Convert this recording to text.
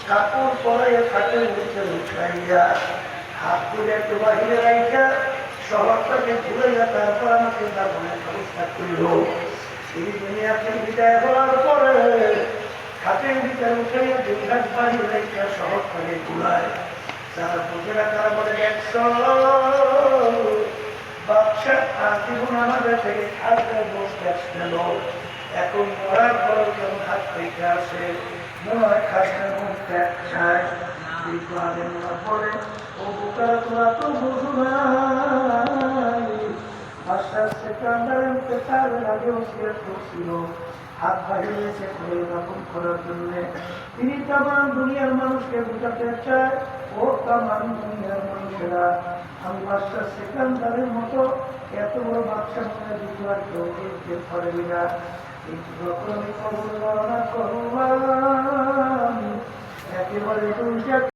কাপড় পরাইয়া খাটের মধ্যে উঠাইয়া হাত তুলে একটু বাহিরে রাইখা শহরটাকে ঘুরাইয়া তারপর আমাকে দাফনের ব্যবস্থা করিল। এই দুনিয়াকে বিদায় হওয়ার পরে খাটের ভিতরে উঠাইয়া দুই হাত বাহিরে রাইখা শহরটাকে ঘুরায়। তারা বুঝেরা তারা বলে দেখছো বাচ্চা আজীবন আমাদের থেকে খাটে বসতে আসছিল, এখন মরার পর কেমন হাত থেকে আসে মনে হয় খাটের মধ্যে চায়। কিন্তু আগে মনে পড়ে ও বোকারা তোরা তো বুঝু নাই, আস্তে আস্তে কান্দারের পেছার আগে ওসিয়ত করছিল হাত বাড়িয়েছে করে দাফন করার জন্য। তিনি তামাম দুনিয়ার মানুষকে বুঝাতে চায় ও তামাম দুনিয়ার মানুষেরা আমি বাদশা সেকান্দারের মতো এত বড় বাদশা মনে বুঝবার কেউ দেখতে পারবি না। কিন্তু যখন আমি কবর বর্ণনা করলাম একেবারে